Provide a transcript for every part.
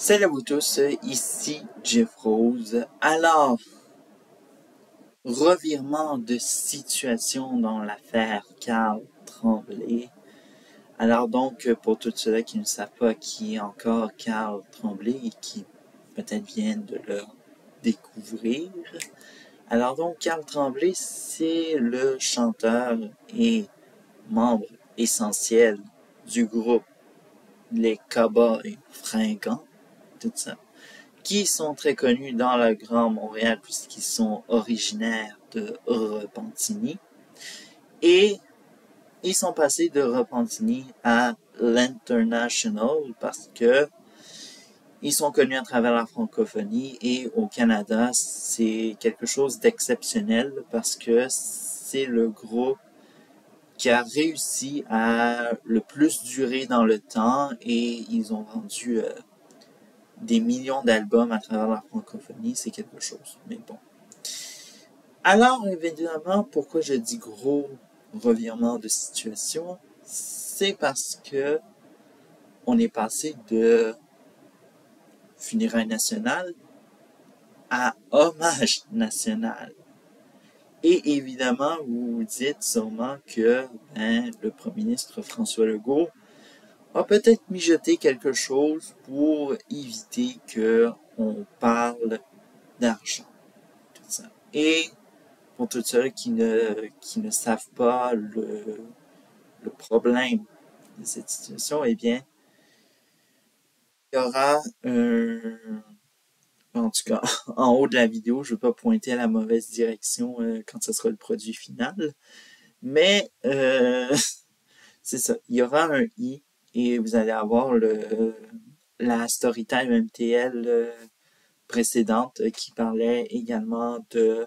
Salut à vous tous, ici Jeff Rose. Alors, revirement de situation dans l'affaire Carl Tremblay. Alors donc, pour tous ceux qui ne savent pas qui est encore Carl Tremblay et qui peut-être viennent de le découvrir. Alors donc, Carl Tremblay, c'est le chanteur et membre essentiel du groupe Les Cowboys Fringants, tout ça, qui sont très connus dans le Grand Montréal puisqu'ils sont originaires de Repentigny. Et ils sont passés de Repentigny à l'International parce que ils sont connus à travers la francophonie et au Canada, c'est quelque chose d'exceptionnel parce que c'est le groupe qui a réussi à le plus durer dans le temps et ils ont vendu des millions d'albums à travers la francophonie, c'est quelque chose. Mais bon. Alors, évidemment, pourquoi je dis gros revirement de situation, c'est parce que on est passé de funérailles nationales à hommage national. Et évidemment, vous vous dites sûrement que le premier ministre François Legault a peut-être mijoté quelque chose pour éviter qu'on parle d'argent. Tout ça. Et pour tous ceux qui ne savent pas le problème de cette situation, eh bien, il y aura en tout cas, en haut de la vidéo, je ne veux pas pointer à la mauvaise direction quand ce sera le produit final, mais c'est ça, il y aura un i et vous allez avoir la Storytime MTL précédente qui parlait également de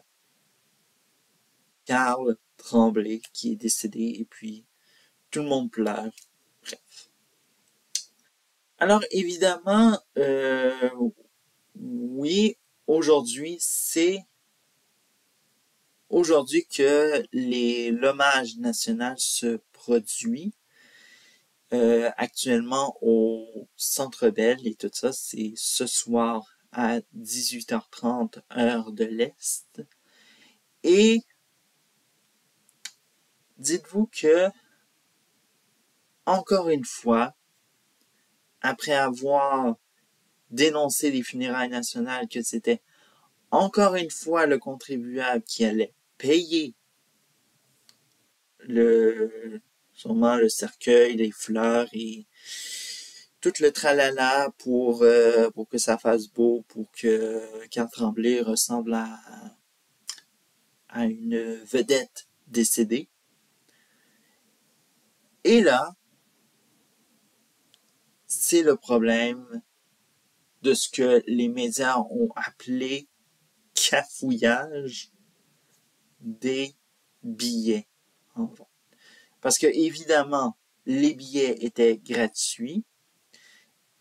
Carl Tremblay qui est décédé et puis tout le monde pleure. Bref. Alors évidemment, oui, aujourd'hui, c'est aujourd'hui que l'hommage national se produit. Actuellement au Centre Bell et tout ça, c'est ce soir à 18h30 heure de l'Est. Et dites-vous que, encore une fois, après avoir dénoncé les funérailles nationales, que c'était encore une fois le contribuable qui allait payer sûrement le cercueil, les fleurs et tout le tralala pour que ça fasse beau, pour que Carl Tremblay ressemble à une vedette décédée. Et là, c'est le problème de ce que les médias ont appelé cafouillage des billets en vente. Parce que, évidemment, les billets étaient gratuits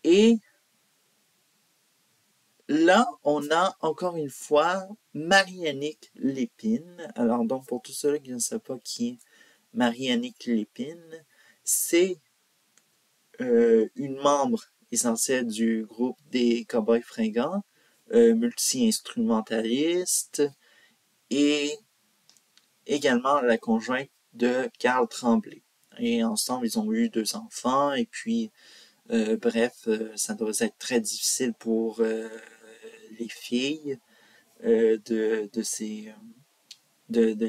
et là, on a encore une fois Marie-Annick Lépine. Alors, donc, pour tous ceux qui ne savent pas qui est Marie-Annick Lépine, c'est une membre essentielle du groupe des Cowboys Fringants, multi-instrumentaliste et également la conjointe de Carl Tremblay. Et ensemble, ils ont eu 2 enfants et puis, bref, ça doit être très difficile pour les filles de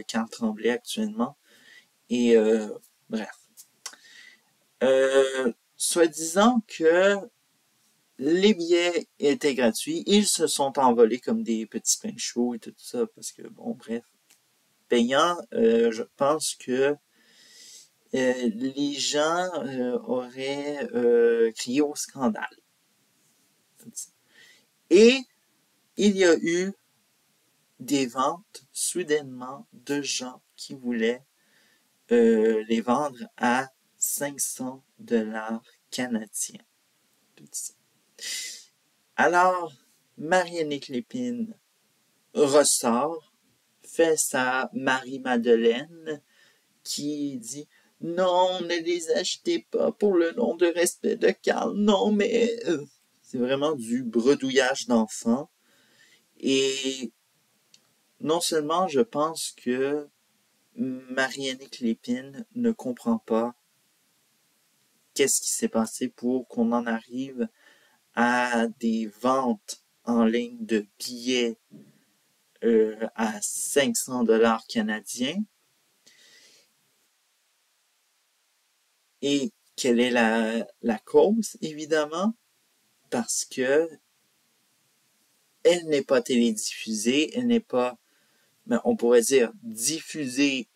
Carl Tremblay actuellement. Et bref. Soi-disant que les billets étaient gratuits, ils se sont envolés comme des petits pains chauds et tout ça, parce que, bon, bref, payant, je pense que les gens auraient crié au scandale. Et il y a eu des ventes soudainement de gens qui voulaient les vendre à 500 $ canadiens. Alors, Marie-Annick Lépine ressort, fait sa Marie-Madeleine qui dit « Non, ne les achetez pas pour le nom de respect de Carl. Non, mais c'est vraiment du bredouillage d'enfants. Et non seulement je pense que Marie-Annick Lépine ne comprend pas qu'est-ce qui s'est passé pour qu'on en arrive à des ventes en ligne de billets à 500 dollars canadiens. Et quelle est la cause, évidemment? Parce que elle n'est pas télédiffusée, elle n'est pas, mais on pourrait dire diffusée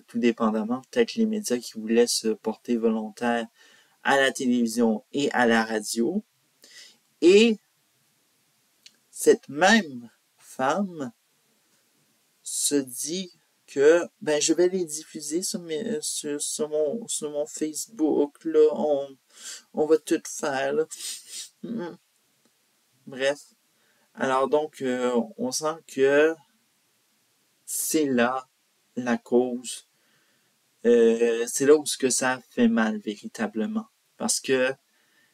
tout dépendamment. Peut-être les médias qui voulaient se porter volontaires à la télévision et à la radio. Et cette même femme se dit que ben je vais les diffuser sur mon Facebook là, on va tout faire là. Bref, alors donc on sent que c'est là la cause, c'est là où ce que ça fait mal véritablement, parce que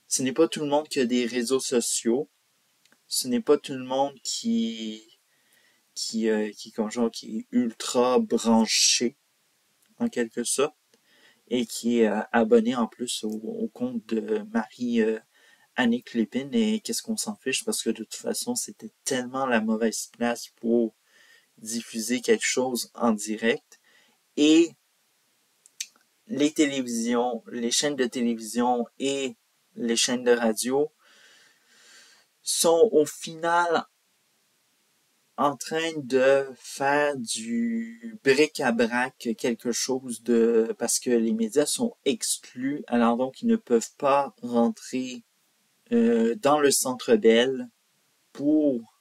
ce n'est pas tout le monde qui a des réseaux sociaux, ce n'est pas tout le monde qui est ultra branché en quelque sorte et qui est abonné en plus au compte de Marie-Annick Lépine. Et qu'est-ce qu'on s'en fiche, parce que de toute façon c'était tellement la mauvaise place pour diffuser quelque chose en direct. Et les télévisions, les chaînes de télévision et les chaînes de radio sont au final en train de faire du bric-à-brac, quelque chose de... parce que les médias sont exclus, alors donc ils ne peuvent pas rentrer dans le Centre Bell pour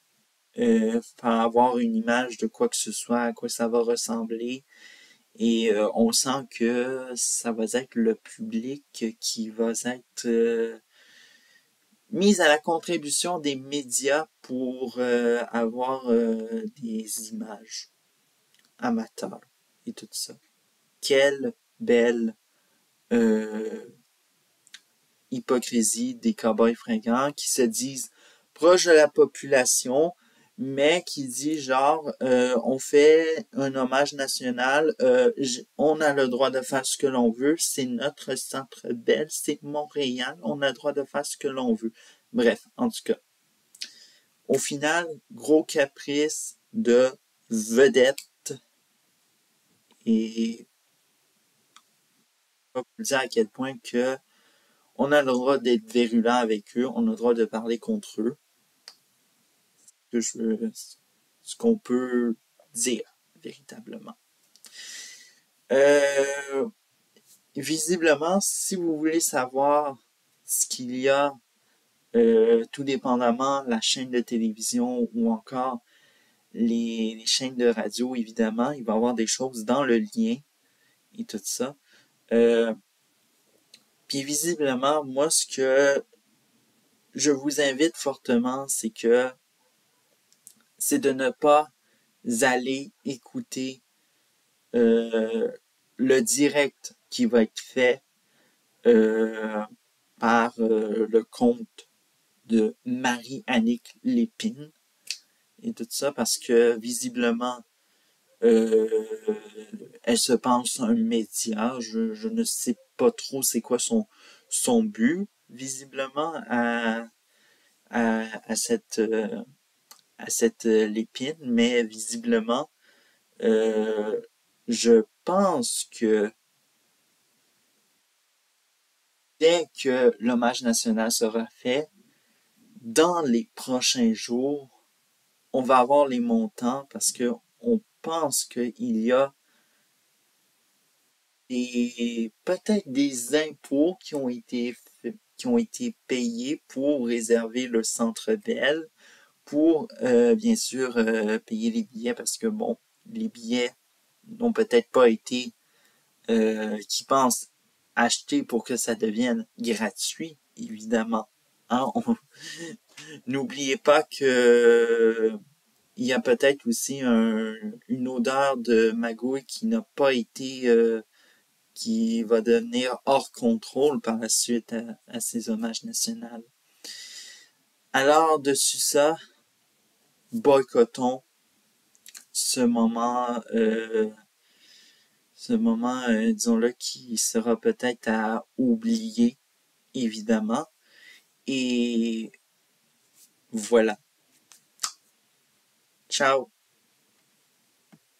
avoir une image de quoi que ce soit, à quoi ça va ressembler. Et on sent que ça va être le public qui va être mise à la contribution des médias pour avoir des images amateurs et tout ça. Quelle belle euh, hypocrisie des cow-boys fringants qui se disent proches de la population, mais qui dit genre on fait un hommage national, on a le droit de faire ce que l'on veut, c'est notre Centre Bell, c'est Montréal, on a le droit de faire ce que l'on veut. Bref, en tout cas, au final, gros caprice de vedette, et on peut dire à quel point que on a le droit d'être virulent avec eux, on a le droit de parler contre eux, ce qu'on peut dire véritablement. Euh, Visiblement, si vous voulez savoir ce qu'il y a, tout dépendamment la chaîne de télévision ou encore les chaînes de radio, évidemment, il va y avoir des choses dans le lien et tout ça. Puis visiblement, moi, ce que je vous invite fortement, c'est de ne pas aller écouter le direct qui va être fait par le compte de Marie-Annick Lépine et tout ça, parce que visiblement euh, elle se pense un média. Je ne sais pas trop c'est quoi son but visiblement à cette Lépine, mais visiblement je pense que dès que l'hommage national sera fait, dans les prochains jours, on va avoir les montants, parce que on pense qu'il y a peut-être des impôts qui ont été payés pour réserver le Centre Bell, pour bien sûr payer les billets, parce que bon, les billets n'ont peut-être pas été qui pensent acheter pour que ça devienne gratuit, évidemment. Hein, n'oubliez pas que il y a peut-être aussi une odeur de magouille qui n'a pas été qui va devenir hors contrôle par la suite à ces hommages nationaux. Alors, dessus ça, boycottons ce moment, disons-le, qui sera peut-être à oublier, évidemment. Et voilà. Ciao!